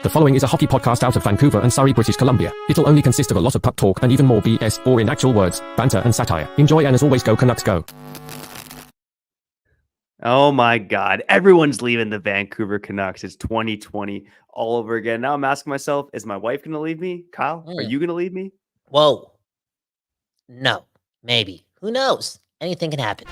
The following is a hockey podcast out of Vancouver and Surrey, British Columbia. It'll only consist of a lot of puck talk and even more BS, or in actual words, banter and satire. Enjoy, and as always, go Canucks go. Oh my God. Everyone's leaving the Vancouver Canucks. It's 2020 all over again. Now I'm asking myself, is my wife going to leave me? Kyle, are you going to leave me? Whoa. No. Maybe. Who knows? Anything can happen.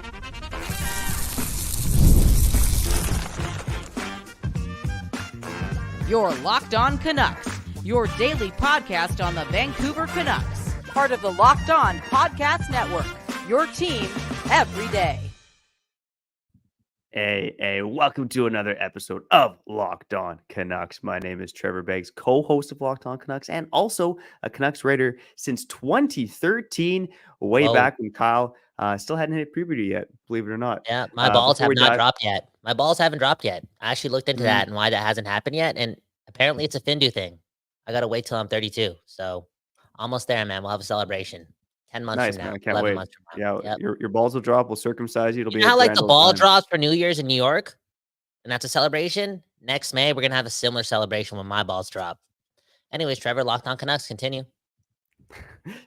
You're Locked On Canucks, your daily podcast on the Vancouver Canucks. Part of the Locked On Podcast Network, your team every day. Hey, welcome to another episode of Locked On Canucks. My name is Trevor Beggs, co-host of Locked On Canucks, and also a Canucks writer since 2013, way back when Kyle still hadn't hit puberty yet, believe it or not. Yeah, my balls have not dropped yet. My balls haven't dropped yet. I actually looked into that and why that hasn't happened yet, and apparently it's a Findu thing. I got to wait till I'm 32, so almost there, man. We'll have a celebration. 10 months from now. Man, I can't wait. Months from now. Yeah, yep. your balls will drop. We'll circumcise you. It'll be how like the ball drops for New Year's in New York, and that's a celebration. Next May, we're gonna have a similar celebration when my balls drop. Anyways, Trevor, Locked On Canucks, continue.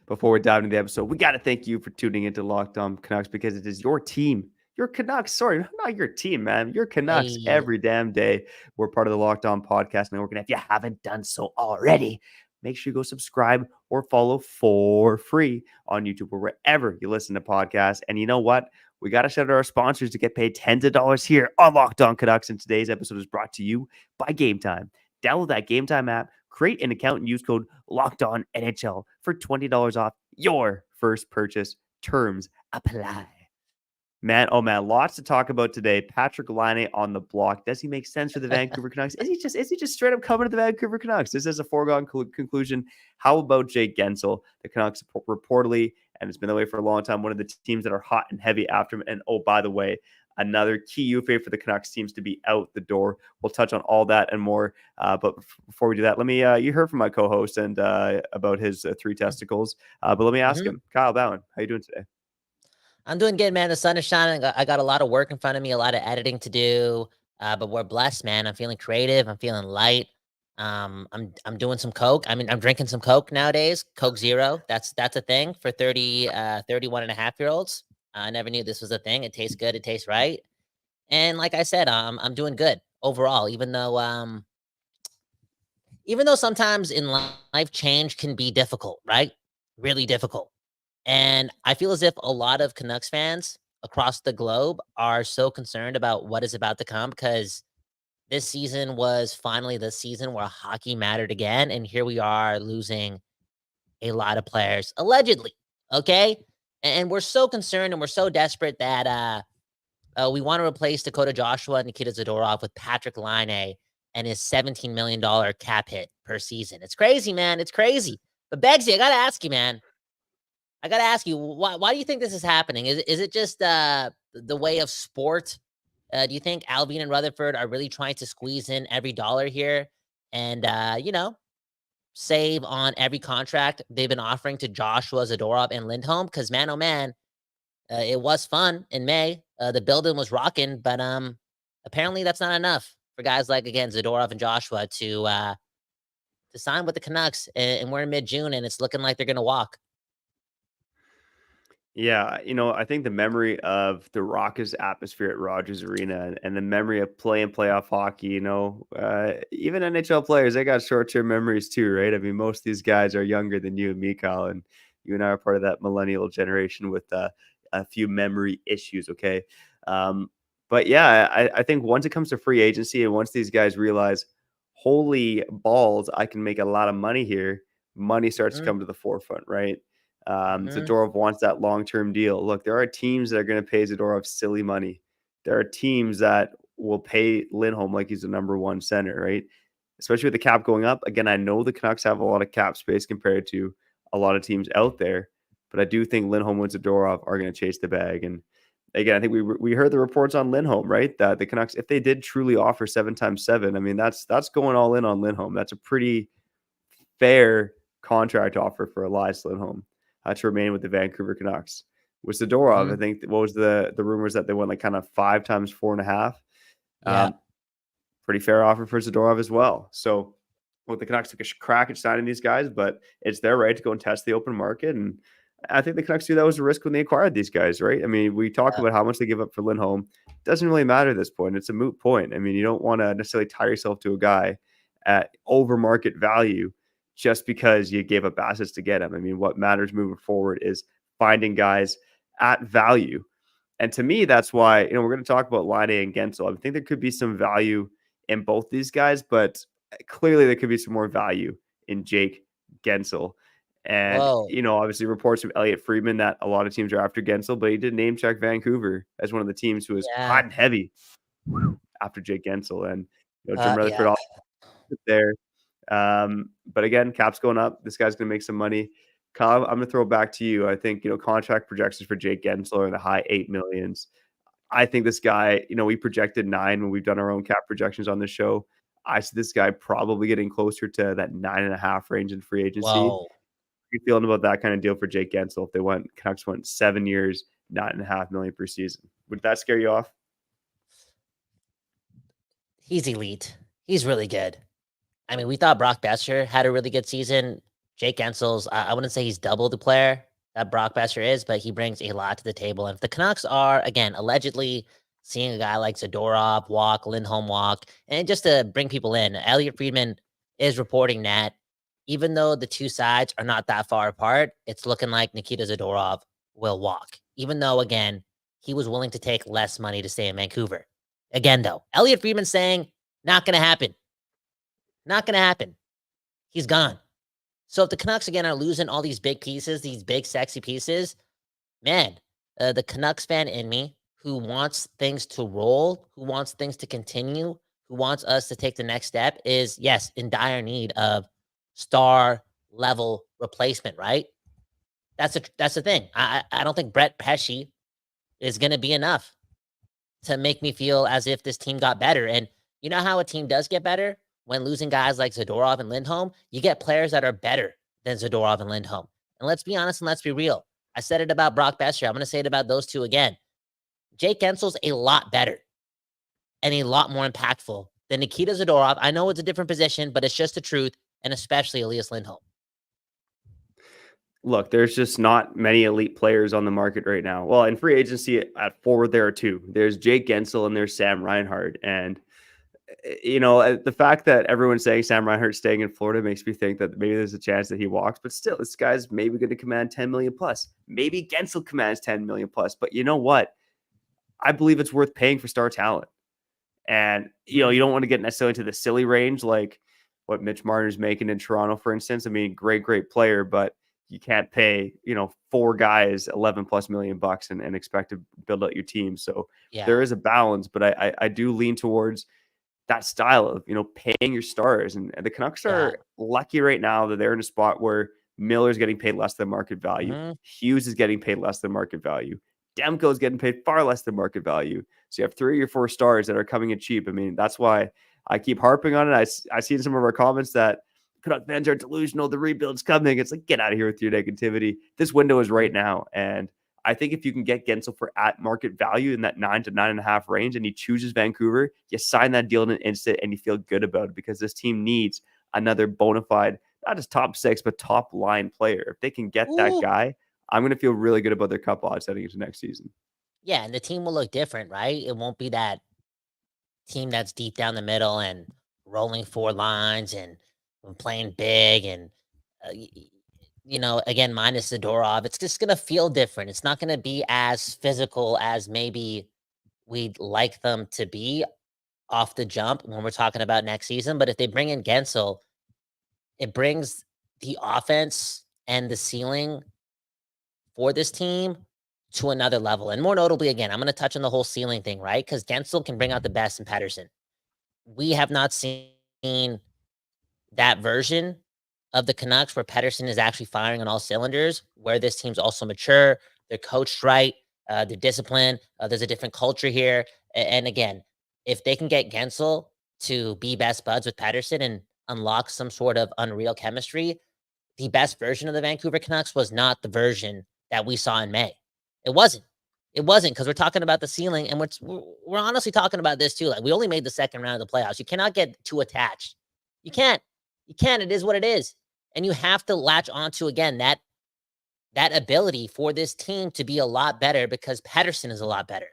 Before we dive into the episode, we got to thank you for tuning into Locked On Canucks because it is your team. Your Canucks, sorry, not your team, man. Your Canucks every damn day. We're part of the Locked On Podcast Network, and if you haven't done so already, make sure you go subscribe or follow for free on YouTube or wherever you listen to podcasts. And you know what? We got to shout out our sponsors to get paid tens of dollars here on Locked On Canucks. And today's episode is brought to you by Game Time. Download that Game Time app, create an account, and use code LOCKEDONNHL for $20 off your first purchase. Terms apply. Man, lots to talk about today. Patrik Laine on the block. Does he make sense for the Vancouver Canucks? Is he just straight up coming to the Vancouver Canucks? This is a foregone conclusion. How about Jake Guentzel? The Canucks reportedly, and it's been that way for a long time, one of the teams that are hot and heavy after him. And oh, by the way, another key UFA for the Canucks seems to be out the door. We'll touch on all that and more. But before we do that, let me, you heard from my co-host and about his three testicles. But let me ask him, Kyle Bowen, how you doing today? I'm doing good, man. The sun is shining. I got a lot of work in front of me, a lot of editing to do. But we're blessed, man. I'm feeling creative. I'm feeling light. I'm doing some Coke. I mean, I'm drinking some Coke nowadays. Coke Zero. That's a thing for 31 and a half year olds. I never knew this was a thing. It tastes good. It tastes right. And like I said, I'm doing good overall, even though sometimes in life change can be difficult, right? Really difficult. And I feel as if a lot of Canucks fans across the globe are so concerned about what is about to come because this season was finally the season where hockey mattered again. And here we are losing a lot of players, allegedly. Okay. And we're so concerned and we're so desperate that we want to replace Dakota Joshua and Nikita Zadorov with Patrik Laine and his $17 million cap hit per season. It's crazy, man. It's crazy. But Beggsy, I got to ask you, man. Why do you think this is happening? Is it just the way of sport? Do you think Alvin and Rutherford are really trying to squeeze in every dollar here and, save on every contract they've been offering to Joshua, Zadorov, and Lindholm? Because, man, oh, man, it was fun in May. The building was rocking, but apparently that's not enough for guys like, again, Zadorov and Joshua to sign with the Canucks. And we're in mid-June, and it's looking like they're going to walk. Yeah, I think the memory of the raucous atmosphere at Rogers Arena and the memory of playing playoff hockey, even NHL players, they got short-term memories too, right? I mean, most of these guys are younger than you and me, Kyle, and you and I are part of that millennial generation with a few memory issues, okay? But yeah, I think once it comes to free agency and once these guys realize, holy balls, I can make a lot of money here, money starts to come to the forefront, right? Zadorov wants that long-term deal. Look, there are teams that are going to pay Zadorov silly money. There are teams that will pay Lindholm like he's the number one center, right? Especially with the cap going up. Again, I know the Canucks have a lot of cap space compared to a lot of teams out there, but I do think Lindholm and Zadorov are going to chase the bag. And again, I think we heard the reports on Lindholm, right? That the Canucks, if they did truly offer 7x7, I mean, that's going all in on Lindholm. That's a pretty fair contract offer for Elias Lindholm. To remain with the Vancouver Canucks. With Zadorov, I think, what was the rumors that they went like kind of 5 times 4.5? Pretty fair offer for Zadorov as well. So Well, the Canucks took a crack at signing these guys, but it's their right to go and test the open market. And I think the Canucks knew that was a risk when they acquired these guys, right? I mean, we talk about how much they give up for Lindholm. It doesn't really matter at this point. It's a moot point. I mean, you don't want to necessarily tie yourself to a guy at over market value just because you gave up assets to get him. I mean, what matters moving forward is finding guys at value. And to me, that's why, we're going to talk about Laine and Guentzel. I think there could be some value in both these guys, but clearly there could be some more value in Jake Guentzel. And, Whoa. Obviously reports from Elliot Friedman that a lot of teams are after Guentzel, but he did name check Vancouver as one of the teams who was hot and heavy after Jake Guentzel. And, Jim Rutherford also there. But again, cap's going up. This guy's going to make some money. Kyle, I'm going to throw it back to you. I think, contract projections for Jake Guentzel are in the high 8 millions. I think this guy, we projected 9 when we've done our own cap projections on this show. I see this guy probably getting closer to that 9.5 range in free agency. Whoa. How are you feeling about that kind of deal for Jake Guentzel if Canucks went 7 years, $9.5 million per season? Would that scare you off? He's elite. He's really good. I mean, we thought Brock Besser had a really good season. Jake Guentzel's, I wouldn't say he's double the player that Brock Besser is, but he brings a lot to the table. And if the Canucks are, again, allegedly seeing a guy like Zadorov walk, Lindholm walk, and just to bring people in, Elliot Friedman is reporting that even though the two sides are not that far apart, it's looking like Nikita Zadorov will walk, even though, again, he was willing to take less money to stay in Vancouver. Again, though, Elliot Friedman saying, not going to happen. Not going to happen. He's gone. So if the Canucks, again, are losing all these big pieces, these big, sexy pieces, man, the Canucks fan in me who wants things to roll, who wants things to continue, who wants us to take the next step is, yes, in dire need of star-level replacement, right? That's the thing. I don't think Brett Pesce is going to be enough to make me feel as if this team got better. And you know how a team does get better? When losing guys like Zadorov and Lindholm, you get players that are better than Zadorov and Lindholm. And let's be honest and let's be real. I said it about Brock Besser. I'm going to say it about those two again. Jake Guentzel's a lot better and a lot more impactful than Nikita Zadorov. I know it's a different position, but it's just the truth, and especially Elias Lindholm. Look, there's just not many elite players on the market right now. Well, in free agency at forward, there are two. There's Jake Guentzel and there's Sam Reinhart. And the fact that everyone's saying Sam Reinhart's staying in Florida makes me think that maybe there's a chance that he walks, but still, this guy's maybe going to command 10 million plus. Maybe Guentzel commands 10 million plus, but you know what? I believe it's worth paying for star talent. And, you don't want to get necessarily into the silly range, like what Mitch Marner's making in Toronto, for instance. I mean, great player, but you can't pay, 4 guys 11 plus million bucks and expect to build out your team. So there is a balance, but I do lean towards that style of, paying your stars. And the Canucks are lucky right now that they're in a spot where Miller's getting paid less than market value. Mm-hmm. Hughes is getting paid less than market value. Demko is getting paid far less than market value. So you have 3 or 4 stars that are coming in cheap. I mean, that's why I keep harping on it. I see in some of our comments that Canuck fans are delusional. The rebuild's coming. It's like, get out of here with your negativity. This window is right now. And I think if you can get Guentzel for at market value in that 9 to 9.5 range and he chooses Vancouver, you sign that deal in an instant and you feel good about it because this team needs another bona fide, not just top 6, but top line player. If they can get that guy, I'm going to feel really good about their cup odds heading into next season. Yeah, and the team will look different, right? It won't be that team that's deep down the middle and rolling 4 lines and playing big and, again, minus Zadorov. It's just going to feel different. It's not going to be as physical as maybe we'd like them to be off the jump when we're talking about next season. But if they bring in Guentzel, it brings the offense and the ceiling for this team to another level. And more notably, again, I'm going to touch on the whole ceiling thing, right? Because Guentzel can bring out the best in Petterrson. We have not seen that version of the Canucks where Petterrson is actually firing on all cylinders, where this team's also mature, they're coached right, they're disciplined, there's a different culture here. And again, if they can get Guentzel to be best buds with Petterrson and unlock some sort of unreal chemistry, the best version of the Vancouver Canucks was not the version that we saw in May. It wasn't because we're talking about the ceiling, and we're honestly talking about this too. Like, we only made the second round of the playoffs. You cannot get too attached. You can't You can't. It is what it is. And you have to latch onto, again, that ability for this team to be a lot better because Pettersson is a lot better.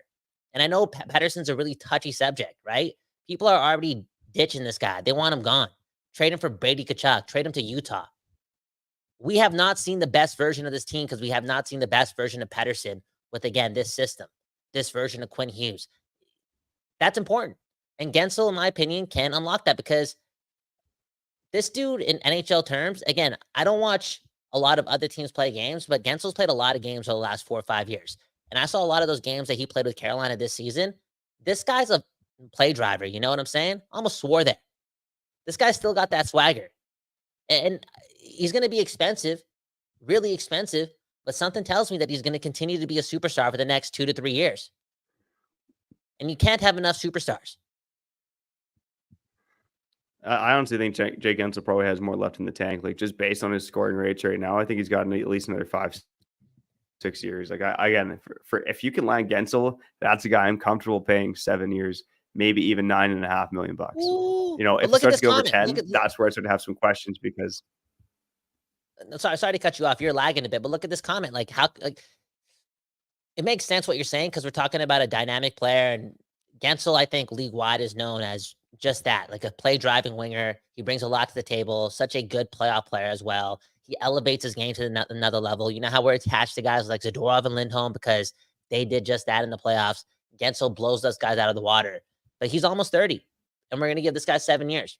And I know Pettersson's a really touchy subject, right? People are already ditching this guy. They want him gone. Trade him for Brady Tkachuk. Trade him to Utah. We have not seen the best version of this team because we have not seen the best version of Pettersson with, again, this system, this version of Quinn Hughes. That's important. And Guentzel, in my opinion, can unlock that because this dude in NHL terms, again, I don't watch a lot of other teams play games, but Guentzel's played a lot of games over the last 4 or 5 years. And I saw a lot of those games that he played with Carolina this season. This guy's a play driver. You know what I'm saying? I almost swore there. This guy's still got that swagger. And he's going to be expensive, really expensive, but something tells me that he's going to continue to be a superstar for the next 2 to 3 years. And you can't have enough superstars. I honestly think Jake Guentzel probably has more left in the tank. Like, just based on his scoring rates right now, I think he's got at least another 5-6 years. Like, again, for if you can land Guentzel, that's a guy I'm comfortable paying 7 years, maybe even $9.5 million. Ooh, you know, if it starts to go over 10, that's where I start to have some questions because. Sorry to cut you off. You're lagging a bit, but look at this comment. Like, how, like, it makes sense what you're saying because we're talking about a dynamic player, and Guentzel, I think, league wide is known as just that, like a play driving winger. He brings a lot to the table. Such a good playoff player as well. He elevates his game to another level. You know how we're attached to guys like Zadorov and Lindholm because they did just that in the playoffs. Guentzel blows those guys out of the water, but he's almost 30, and we're going to give this guy 7 years.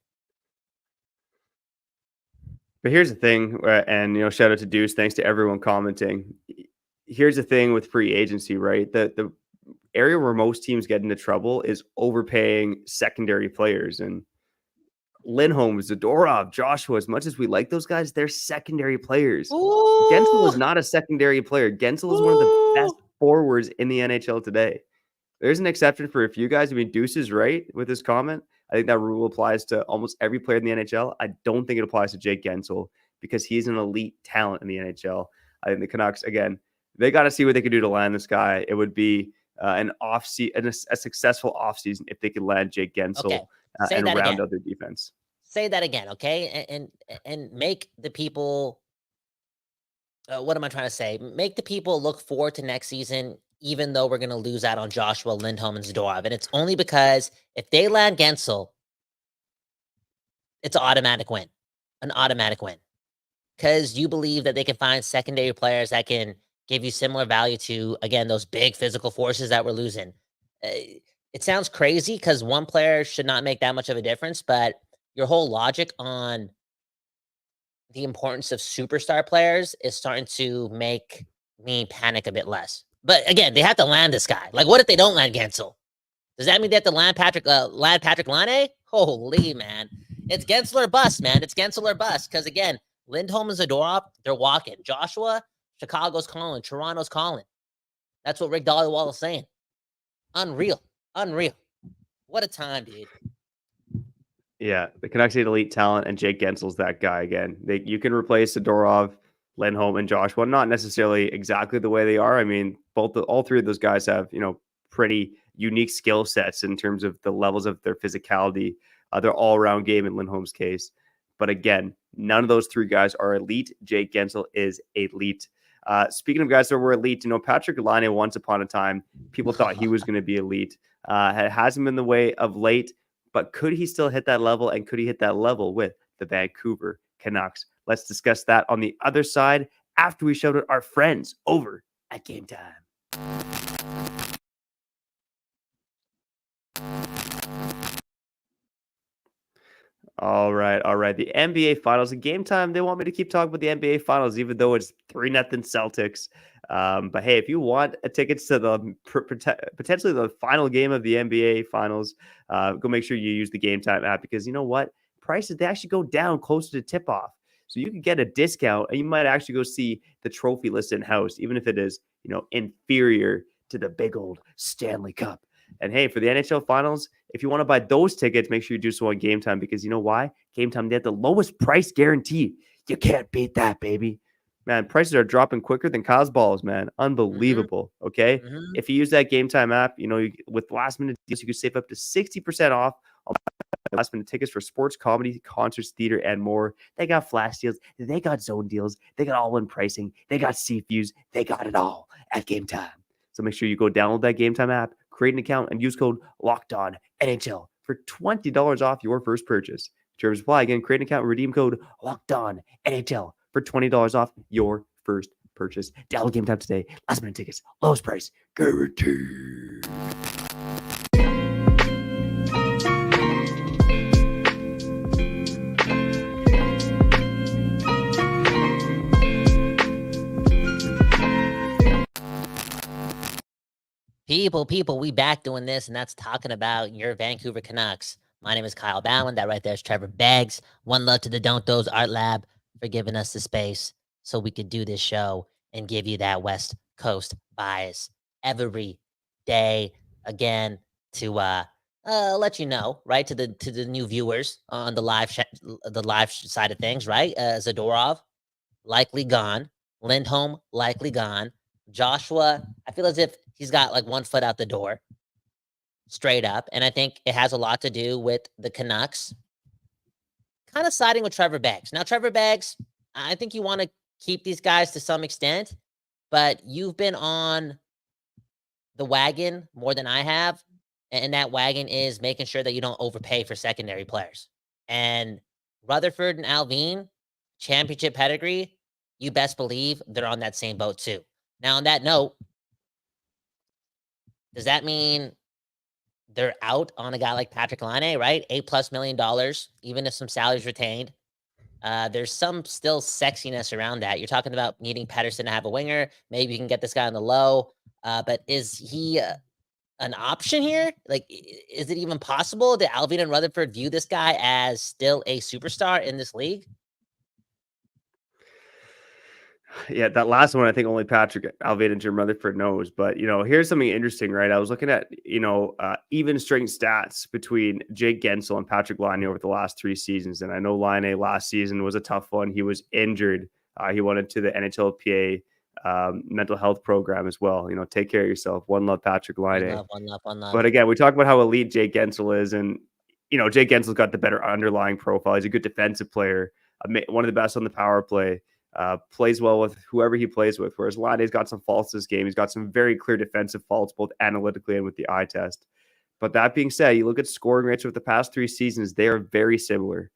But here's the thing, and, you know, shout out to Deuce. Thanks to everyone commenting. Here's the thing with free agency, right? The area where most teams get into trouble is overpaying secondary players. And Lindholm, Zadorov, Joshua, as much as we like those guys, they're secondary players. Ooh. Guentzel is not a secondary player. Guentzel is one of the best forwards in the NHL today. There's an exception for a few guys. I mean, Deuce is right with his comment. I think that rule applies to almost every player in the NHL. I don't think it applies to Jake Guentzel because he's an elite talent in the NHL. I think the Canucks, again, they got to see what they can do to land this guy. It would be a successful offseason if they could land Jake Guentzel and round out their defense. Say that again, okay? And make the people, what am I trying to say? Make the people look forward to next season, even though we're going to lose out on Joshua, Lindholm, and Zadorov. And it's only because if they land Guentzel, it's an automatic win. An automatic win. Because you believe that they can find secondary players that can give you similar value to, again, those big physical forces that we're losing. It sounds crazy because one player should not make that much of a difference, but your whole logic on the importance of superstar players is starting to make me panic a bit less. But again, they have to land this guy. Like, what if they don't land Guentzel? Does that mean they have to land Patrik Laine? Holy, man. It's Guentzel or bust, man. It's Guentzel or bust. Because again, Lindholm and Zadorov, they're walking. Joshua, Chicago's calling. Toronto's calling. That's what Rick Dollywall is saying. Unreal. What a time, dude. Yeah, the Canucks need elite talent, and Jake Guentzel's that guy again. You can replace Zadorov, Lindholm, and Joshua, not necessarily exactly the way they are. I mean, all three of those guys have, you know, pretty unique skill sets in terms of the levels of their physicality, their all-around game in Lindholm's case. But again, none of those three guys are elite. Jake Guentzel is elite. Speaking of guys that were elite, you know, Patrik Laine, once upon a time, people thought he was going to be elite. Hasn't been the way of late, but could he still hit that level? And could he hit that level with the Vancouver Canucks? Let's discuss that on the other side after we shout out our friends over at Game Time. All right. The NBA Finals and Game Time. They want me to keep talking about the NBA Finals, even though it's 3-0 Celtics. But hey, if you want tickets to the potentially the final game of the NBA Finals, go make sure you use the Game Time app because you know what? Prices, they actually go down closer to tip off. So you can get a discount and you might actually go see the trophy list in house, even if it is, you know, inferior to the big old Stanley Cup. And hey, for the NHL Finals, if you want to buy those tickets, make sure you do so on Game Time because you know why? Game Time, they have the lowest price guarantee. You can't beat that, baby. Man, prices are dropping quicker than Cos balls, man. Unbelievable. Okay. If you use that Game Time app, you know, with last minute deals, you can save up to 60% off on last-minute tickets for sports, comedy, concerts, theater, and more. They got flash deals. They got zone deals. They got all-in pricing. They got seat views. They got it all at Game Time. So make sure you go download that Game Time app, create an account, and use code LOCKEDONNHL for $20 off your first purchase. Terms apply. Again, create an account and redeem code LOCKEDONNHL for $20 off your first purchase. Download Game Time today. Last-minute tickets. Lowest price. Guaranteed. People, we back doing this, and that's talking about your Vancouver Canucks. My name is Kyle Ballin. That right there is Trevor Beggs. One love to the Don't Those Art Lab for giving us the space so we could do this show and give you that West Coast bias every day. Again, to let you know, right, to the new viewers on the live side of things, right? Zadorov likely gone. Lindholm likely gone. Joshua, I feel as if he's got like one foot out the door, straight up. And I think it has a lot to do with the Canucks kind of siding with Trevor Beggs. Now, Trevor Beggs, I think you want to keep these guys to some extent, but you've been on the wagon more than I have. And that wagon is making sure that you don't overpay for secondary players. And Rutherford and Alvin, championship pedigree, you best believe they're on that same boat too. Now, on that note, does that mean they're out on a guy like Patrik Laine, right? $8+ million, even if some salaries retained. There's some still sexiness around that. You're talking about needing Petterrson to have a winger. Maybe you can get this guy on the low. But is he an option here? Like, is it even possible that Alvin and Rutherford view this guy as still a superstar in this league? Yeah, that last one, I think only Patrick, Alvin, and Jim Rutherford knows. But, here's something interesting, right? I was looking at, even strength stats between Jake Guentzel and Patrik Laine over the last 3 seasons. And I know Laine last season was a tough one. He was injured. He went into the NHLPA mental health program as well. Take care of yourself. One love, Patrik Laine. One love. But again, we talk about how elite Jake Guentzel is. And, Jake Guentzel's got the better underlying profile. He's a good defensive player, one of the best on the power play. Plays well with whoever he plays with, whereas Laine's got some faults this game. He's got some very clear defensive faults, both analytically and with the eye test. But that being said, you look at scoring rates with the past 3 seasons, they are very similar.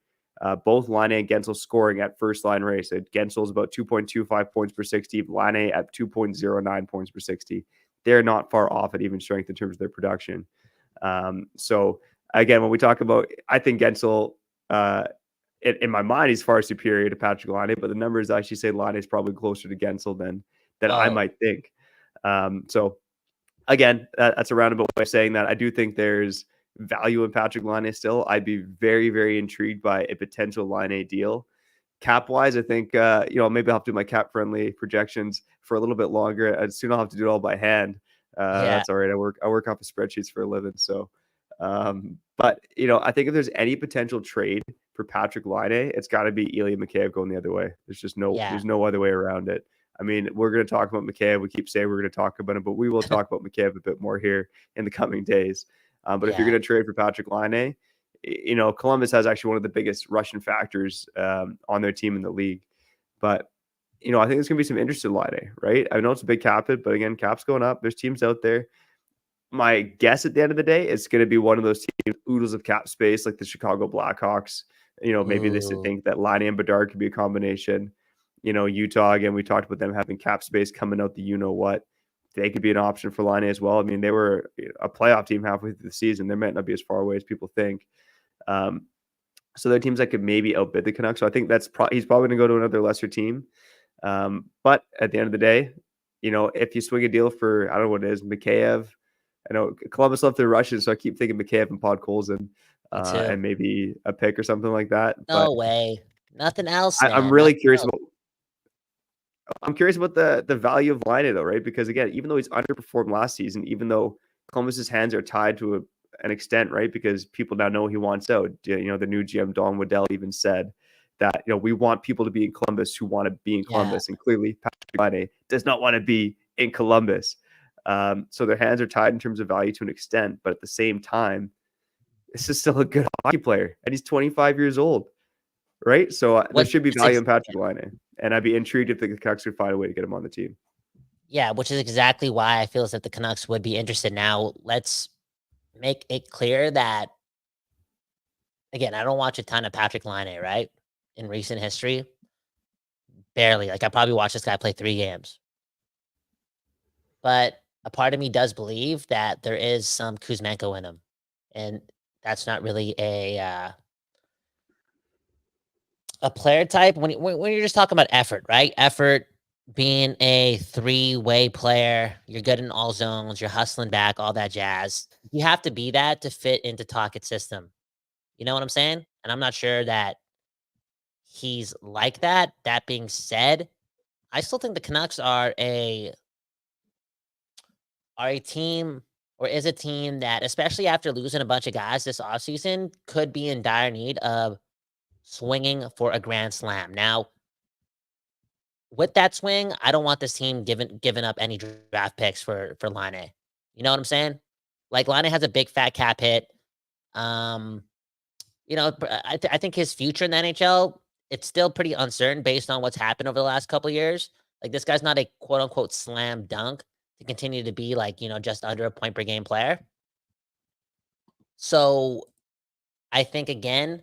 Both Laine and Guentzel scoring at first line race. Guentzel is about 2.25 points per 60, Laine at 2.09 points per 60. They're not far off at even strength in terms of their production. So again, when we talk about, I think Guentzel, in my mind, he's far superior to Patrik Laine, but the numbers actually say Laine is probably closer to Guentzel than I might think. So again, that's a roundabout way of saying that. I do think there's value in Patrik Laine still. I'd be very, very intrigued by a potential Laine deal. Cap-wise, I think, maybe I'll have to do my cap-friendly projections for a little bit longer. I'd soon I'll have to do it all by hand. That's all right. I work off of spreadsheets for a living. So, but, I think if there's any potential trade for Patrik Laine, it's got to be Ilya Mikheyev going the other way. There's no other way around it. I mean, we're going to talk about Mikheyev. We keep saying we're going to talk about him, but we will talk about Mikheyev a bit more here in the coming days. But if you're going to trade for Patrik Laine, Columbus has actually one of the biggest Russian factors on their team in the league. But, I think there's going to be some interest in Laine, right? I know it's a big cap hit, but again, cap's going up. There's teams out there. My guess at the end of the day, it's going to be one of those teams, oodles of cap space, like the Chicago Blackhawks. Maybe they think that Laine and Bedard could be a combination. Utah, again, we talked about them having cap space coming out the what. They could be an option for Laine as well. I mean, they were a playoff team halfway through the season. They might not be as far away as people think. So there are teams that could maybe outbid the Canucks. So I think he's probably going to go to another lesser team. But at the end of the day, if you swing a deal for, I don't know what it is, Mikheyev. I know Columbus left their Russians, so I keep thinking Mikheyev and Podkolzin and maybe a pick or something like that. No way. Nothing else. I'm really curious about. I'm curious about the value of Laine though, right? Because again, even though he's underperformed last season, even though Columbus's hands are tied to an extent, right? Because people now know he wants out. The new GM Don Waddell even said that we want people to be in Columbus who want to be in Columbus, and clearly Patrik Laine does not want to be in Columbus. So their hands are tied in terms of value to an extent, but at the same time, this is still a good hockey player, and he's 25 years old, right? So there should be value in Patrik Laine, and I'd be intrigued if the Canucks could find a way to get him on the team. Yeah, which is exactly why I feel as if the Canucks would be interested. Now, let's make it clear that, again, I don't watch a ton of Patrik Laine, right? In recent history, barely. Like, I probably watched this guy play 3 games. But a part of me does believe that there is some Kuzmenko in him. And that's not really a player type. When you're just talking about effort, right? Effort, being a 3-way player, you're good in all zones, you're hustling back, all that jazz. You have to be that to fit into Tocchet's system. You know what I'm saying? And I'm not sure that he's like that. That being said, I still think the Canucks are a team, or is a team that, especially after losing a bunch of guys this offseason, could be in dire need of swinging for a grand slam. Now, with that swing, I don't want this team giving up any draft picks for Laine. You know what I'm saying? Like, Laine has a big fat cap hit. You know, I think his future in the NHL, it's still pretty uncertain based on what's happened over the last couple of years. Like, this guy's not a quote unquote slam dunk to continue to be, like, you know, just under a point per game player. So I think, again,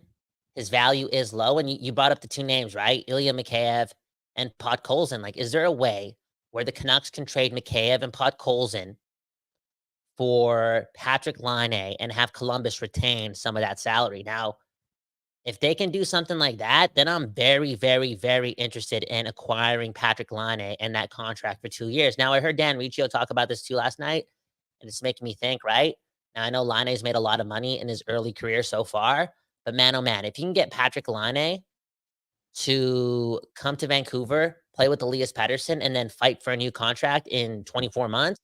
his value is low. And you brought up the 2 names, right? Ilya Mikheyev and Podkolzin. Like, is there a way where the Canucks can trade Mikheyev and Podkolzin for Patrik Laine and have Columbus retain some of that salary? Now, if they can do something like that, then I'm very, very, very interested in acquiring Patrik Laine and that contract for 2 years. Now, I heard Dan Riccio talk about this too last night, and it's making me think, right? Now, I know Laine's made a lot of money in his early career so far, but man, oh man, if you can get Patrik Laine to come to Vancouver, play with Elias Petterrson, and then fight for a new contract in 24 months,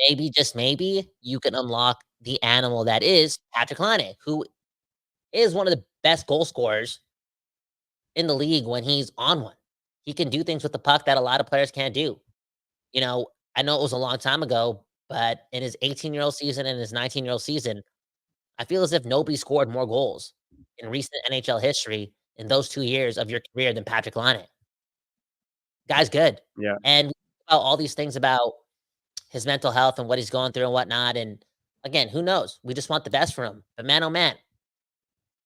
maybe, just maybe, you can unlock the animal that is Patrik Laine, who is one of the best goal scorers in the league when he's on one. He can do things with the puck that a lot of players can't do. You know, I know it was a long time ago, but in his 18-year-old season and his 19-year-old season, I feel as if nobody scored more goals in recent NHL history in those 2 years of your career than Patrik Laine. Guy's good. Yeah. And about all these things about his mental health and what he's going through and whatnot. And again, who knows? We just want the best for him. But man, oh man,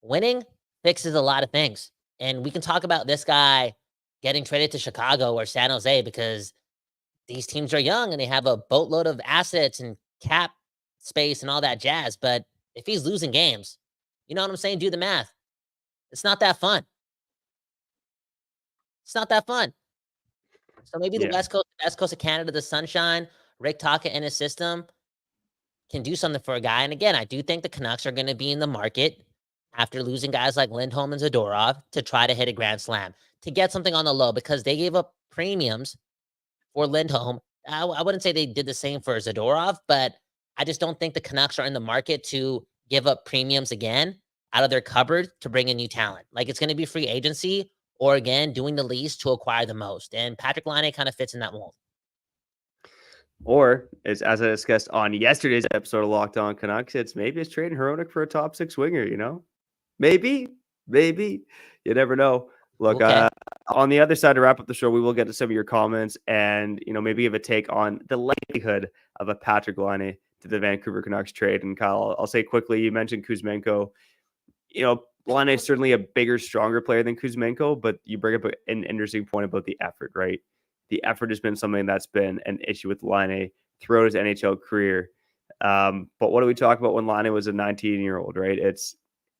winning fixes a lot of things. And we can talk about this guy getting traded to Chicago or San Jose because these teams are young and they have a boatload of assets and cap space and all that jazz. But if he's losing games, you know what I'm saying? Do the math. It's not that fun. It's not that fun. So maybe the West Coast of Canada, the sunshine, Rick Tocchet and his system can do something for a guy. And again, I do think the Canucks are going to be in the market after losing guys like Lindholm and Zadorov to try to hit a grand slam, to get something on the low, because they gave up premiums for Lindholm. I wouldn't say they did the same for Zadorov, but I just don't think the Canucks are in the market to give up premiums again out of their cupboard to bring in new talent. Like, it's going to be free agency or, again, doing the least to acquire the most. And Patrik Laine kind of fits in that mold. Or, as I discussed on yesterday's episode of Locked On Canucks, maybe it's trading Hronek for a top 6 winger, you know? Maybe. You never know. Look, Okay. On the other side, to wrap up the show, we will get to some of your comments and, you know, maybe give a take on the likelihood of a Patrik Laine to the Vancouver Canucks trade. And Kyle, I'll say quickly, you mentioned Kuzmenko. You know, Laine is certainly a bigger, stronger player than Kuzmenko, but you bring up an interesting point about the effort, right? The effort has been something that's been an issue with Laine throughout his NHL career. But what do we talk about when Laine was a 19-year-old, right? It's,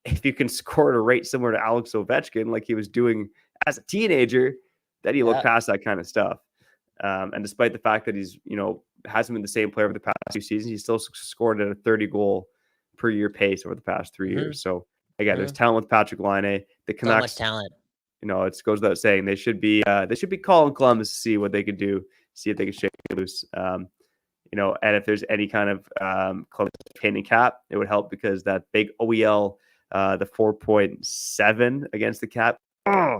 if you can score at a rate similar to Alex Ovechkin, like he was doing as a teenager, then you look past that kind of stuff. And despite the fact that he's, you know, hasn't been the same player over the past 2 seasons, he's still scored at a 30 goal per year pace over the past 3 years. So again, there's talent with Patrik Laine. The Canucks, So much talent. You know, it goes without saying they should be calling Columbus to see what they could do, see if they can shake it loose. You know, and if there's any kind of Columbus handing cap, it would help because that big OEL, the 4.7 against the cap,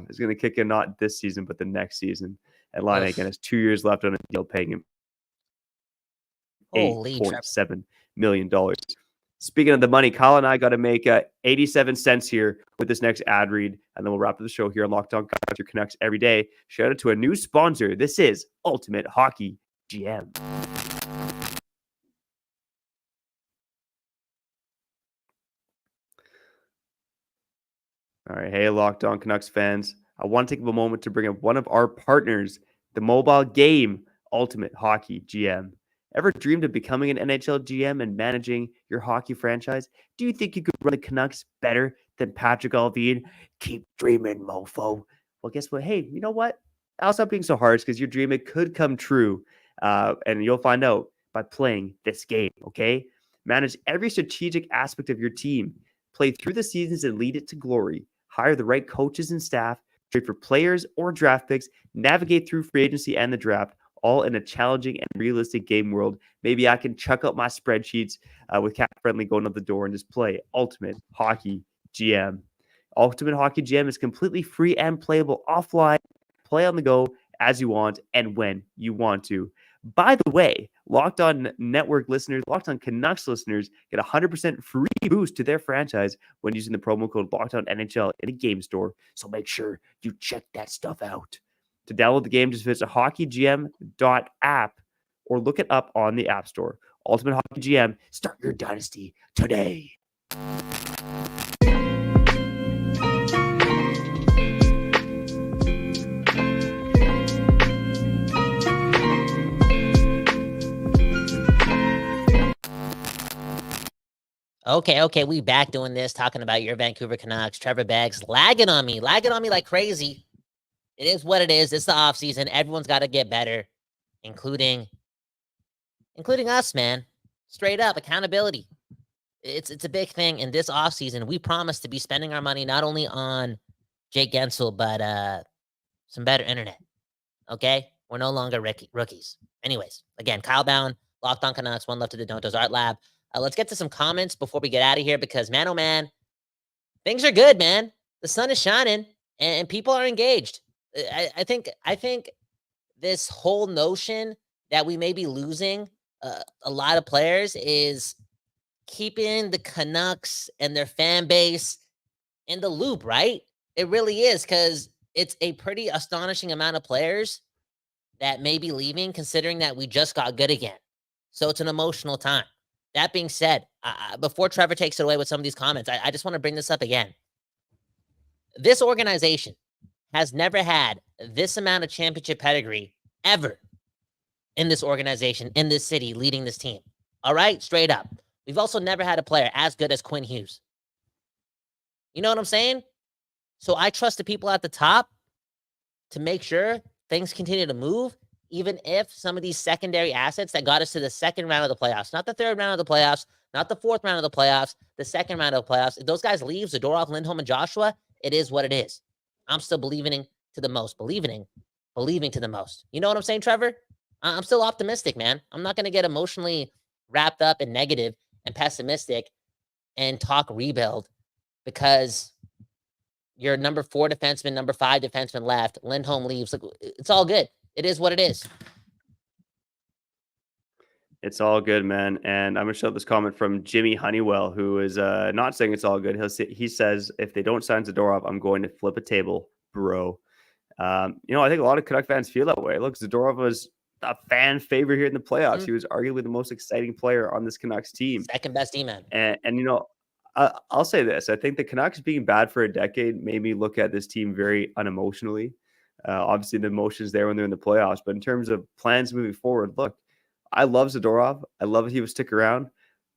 is going to kick in not this season but the next season. And Laine again has 2 years left on a deal, paying him $8.7 million. Speaking of the money, Kyle and I got to make 87 cents here with this next ad read, and then we'll wrap up the show here on Locked On Canucks, your Canucks every day. Shout out to a new sponsor. This is Ultimate Hockey GM. All right, hey, Locked On Canucks fans. I want to take a moment to bring up one of our partners, the mobile game Ultimate Hockey GM. Ever dreamed of becoming an NHL GM and managing your hockey franchise? Do you think you could run the Canucks better than Patrik Laine? Keep dreaming, mofo. Well, guess what? Hey, you know what? I'll stop being so harsh because your dream, it could come true. And you'll find out by playing this game, okay? Manage every strategic aspect of your team. Play through the seasons and lead it to glory. Hire the right coaches and staff. Trade for players or draft picks. Navigate through free agency and the draft. All in a challenging and realistic game world. Maybe I can chuck up my spreadsheets with Cap Friendly going out the door and just play Ultimate Hockey GM. Ultimate Hockey GM is completely free and playable offline. Play on the go as you want and when you want to. By the way, Locked On Network listeners, Locked On Canucks listeners get a 100% free boost to their franchise when using the promo code LOCKEDONNHL in a game store. So make sure you check that stuff out. To download the game, just visit hockeygm.app or look it up on the App Store. Ultimate Hockey GM, start your dynasty today. Okay, we back doing this, talking about your Vancouver Canucks. Trevor Beggs lagging on me like crazy. It is what it is. It's the off season. Everyone's got to get better, including us, man. Straight up accountability. It's a big thing in this off season. We promise to be spending our money not only on Jake Guentzel, but some better internet. Okay, we're no longer rookies. Anyways, again, Kyle Bound, Locked On Canucks, one left to the Don'tos Art Lab. Let's get to some comments before we get out of here because, man, oh man, things are good, man. The sun is shining and people are engaged. I think this whole notion that we may be losing a lot of players is keeping the Canucks and their fan base in the loop, right? It really is, because it's a pretty astonishing amount of players that may be leaving, considering that we just got good again. So it's an emotional time. That being said, before Trevor takes it away with some of these comments, I just want to bring this up again. This organization has never had this amount of championship pedigree ever in this organization, in this city, leading this team. All right? Straight up. We've also never had a player as good as Quinn Hughes. You know what I'm saying? So I trust the people at the top to make sure things continue to move, even if some of these secondary assets that got us to the second round of the playoffs, not the third round of the playoffs, not the fourth round of the playoffs, the second round of the playoffs, if those guys leave, Zadorov, Lindholm, and Joshua, it is what it is. I'm still believing to the most. Believing to the most. You know what I'm saying, Trevor? I'm still optimistic, man. I'm not going to get emotionally wrapped up and negative and pessimistic and talk rebuild because your number 4 defenseman, number 5 defenseman left, Lindholm leaves. It's all good. It is what it is. It's all good, man. And I'm going to show this comment from Jimmy Honeywell, who is not saying it's all good. He says, if they don't sign Zadorov, I'm going to flip a table, bro. I think a lot of Canuck fans feel that way. Look, Zadorov was a fan favorite here in the playoffs. He was arguably the most exciting player on this Canucks team. Second best D-man. And I'll say this. I think the Canucks being bad for a decade made me look at this team very unemotionally. Obviously, the emotion's there when they're in the playoffs. But in terms of plans moving forward, look, I love Zadorov. I love that he would stick around.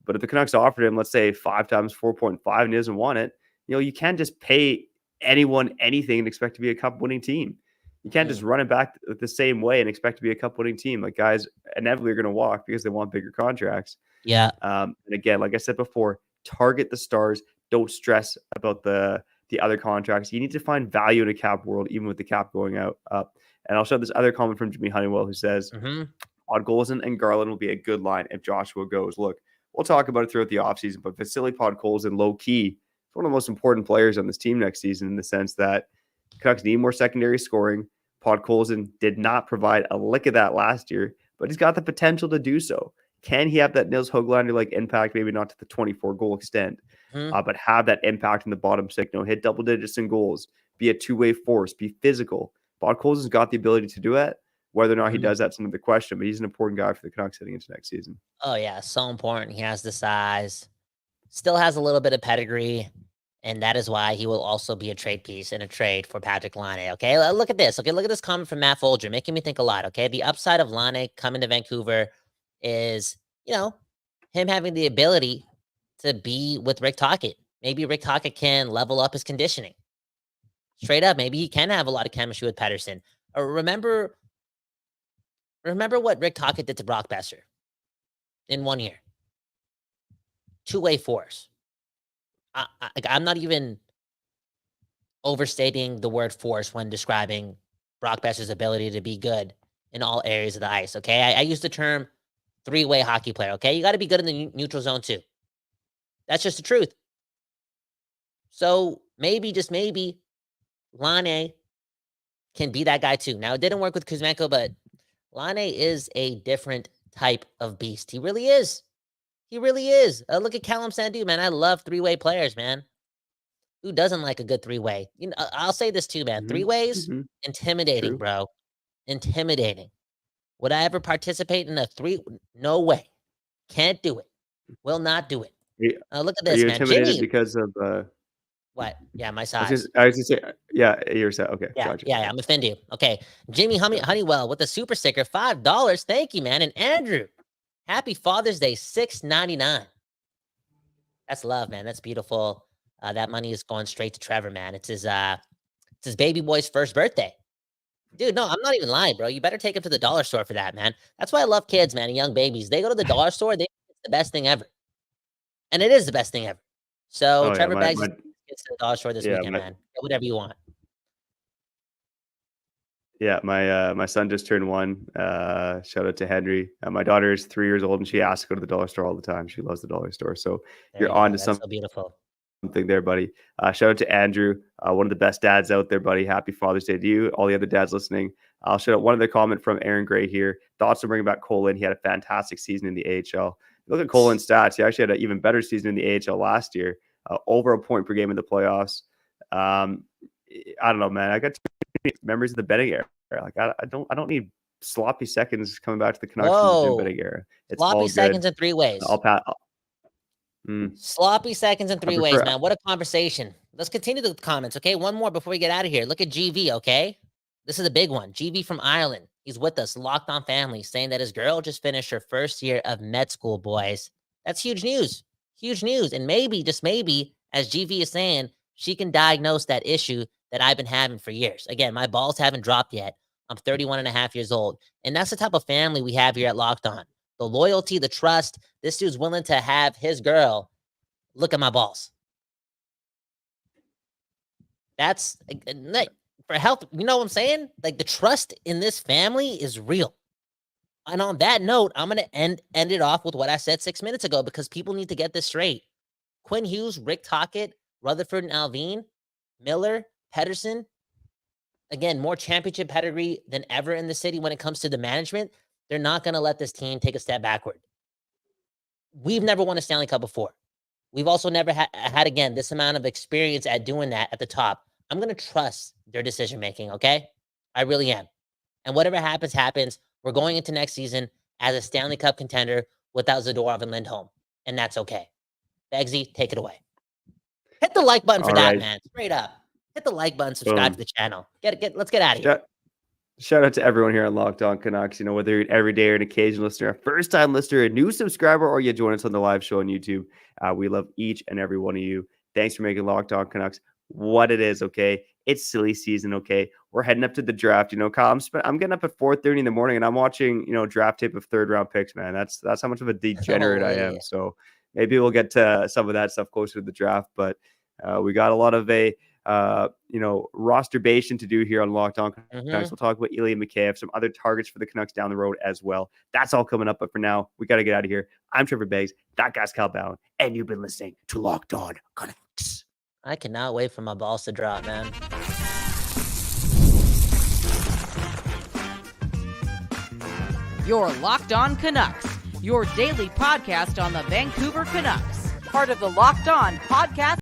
But if the Canucks offered him, let's say 5 times 4.5 and he doesn't want it, you can't just pay anyone anything and expect to be a cup-winning team. You can't just run it back the same way and expect to be a cup-winning team. Like, guys inevitably are going to walk because they want bigger contracts. Yeah. And again, like I said before, target the stars. Don't stress about the other contracts. You need to find value in a cap world, even with the cap going up. And I'll show this other comment from Jimmy Honeywell, who says, Podkolzin and Garland will be a good line if Joshua goes. Look, we'll talk about it throughout the offseason, but Vasily Podkolzin, low-key, is one of the most important players on this team next season, in the sense that Canucks need more secondary scoring. Podkolzin did not provide a lick of that last year, but he's got the potential to do so. Can he have that Nils Höglander-like impact? Maybe not to the 24-goal extent, but have that impact in the bottom six. Hit double digits in goals, be a two-way force, be physical. Podkolzin's got the ability to do it. Whether or not he does, that's another question, but he's an important guy for the Canucks heading into next season. Oh, yeah, so important. He has the size, still has a little bit of pedigree, and that is why he will also be a trade piece in a trade for Patrik Laine, okay? Look at this, okay? Look at this comment from Matt Folger, making me think a lot, okay? The upside of Laine coming to Vancouver is, him having the ability to be with Rick Tocchet. Maybe Rick Tocchet can level up his conditioning. Straight up, maybe he can have a lot of chemistry with Petterrson. Remember what Rick Tocchet did to Brock Besser in 1 year. Two-way force. I'm not even overstating the word force when describing Brock Besser's ability to be good in all areas of the ice, okay? I use the term three-way hockey player, okay? You got to be good in the neutral zone too. That's just the truth. So maybe, just maybe, Laine can be that guy too. Now, it didn't work with Kuzmenko, but Laine is a different type of beast. He really is. He really is. Look at Callum Sandu, man. I love three-way players, man. Who doesn't like a good three-way? I'll say this too, man. Three-ways, intimidating, bro. Intimidating. Would I ever participate in a three? No way. Can't do it. Will not do it. Look at this, Are you man. intimidated Jimmy, because of what? Yeah, my size. I was just say, yeah, you're set. Okay, Yeah, gotcha. yeah, I'm offending you. Okay, Jimmy Honeywell with the super sticker, $5. Thank you, man. And Andrew, happy Father's Day, $6.99. That's love, man. That's beautiful. That money is going straight to Trevor, man. It's his baby boy's first birthday. Dude, no, I'm not even lying, bro. You better take him to the dollar store for that, man. That's why I love kids, man, and young babies. They go to the dollar store, it's the best thing ever. And it is the best thing ever. So Trevor Beggs gets to the dollar store this weekend, man. Get whatever you want. Yeah, my son just turned 1. Shout out to Henry. My daughter is 3 years old, and she asks to go to the dollar store all the time. She loves the dollar store. So you're on to something. So beautiful. Something there, buddy. Shout out to Andrew, one of the best dads out there, buddy. Happy Father's Day to you, all the other dads listening. I'll shout out one other comment from Aaron Gray here. Thoughts on bringing back Cole in. He had a fantastic season in the AHL. Look at Cole in stats. He actually had an even better season in the AHL last year. Over a point per game in the playoffs. I don't know, man. I got too many memories of the betting era. Like I don't need sloppy seconds coming back to the Canucks in the betting era. It's sloppy seconds in 3 ways. Sloppy seconds in 3 ways, man. What a conversation. Let's continue the comments, okay? One more before we get out of here. Look at GV, okay? This is a big one. GV from Ireland. He's with us, Locked On Family, saying that his girl just finished her first year of med school, boys. That's huge news. Huge news. And maybe, just maybe, as GV is saying, she can diagnose that issue that I've been having for years. Again, my balls haven't dropped yet. I'm 31 and a half years old. And that's the type of family we have here at Locked On. The loyalty, the trust. This dude's willing to have his girl look at my balls. That's for health. You know what I'm saying? Like, the trust in this family is real. And on that note, I'm going to end it off with what I said 6 minutes ago, because people need to get this straight. Quinn Hughes, Rick Tocchet, Rutherford and Alvin, Miller, Petterrson. Again, more championship pedigree than ever in the city when it comes to the management. They're not going to let this team take a step backward. We've never won a Stanley Cup before. We've also never had, again, this amount of experience at doing that at the top. I'm going to trust their decision-making, okay? I really am. And whatever happens, happens. We're going into next season as a Stanley Cup contender without Zadorov and Lindholm. And that's okay. Beggsy, take it away. Hit the like button for that, man. Straight up. Hit the like button, subscribe to the channel. Let's get out of here. Shout out to everyone here on Locked On Canucks. Whether you're an everyday or an occasional listener, a first-time listener, a new subscriber, or you join us on the live show on YouTube, we love each and every one of you. Thanks for making Locked On Canucks what it is, okay? It's silly season, okay? We're heading up to the draft. Kyle, I'm getting up at 4:30 in the morning, and I'm watching, draft tape of third-round picks, man. That's how much of a degenerate I am. So maybe we'll get to some of that stuff closer to the draft, but we got a lot of rosterbation to do here on Locked On Canucks. We'll talk about Ilya Mikheyev, some other targets for the Canucks down the road as well. That's all coming up. But for now, we got to get out of here. I'm Trevor Beggs. That guy's Kyle Bowen. And you've been listening to Locked On Canucks. I cannot wait for my balls to drop, man. You're Locked On Canucks, your daily podcast on the Vancouver Canucks. Part of the Locked On Podcast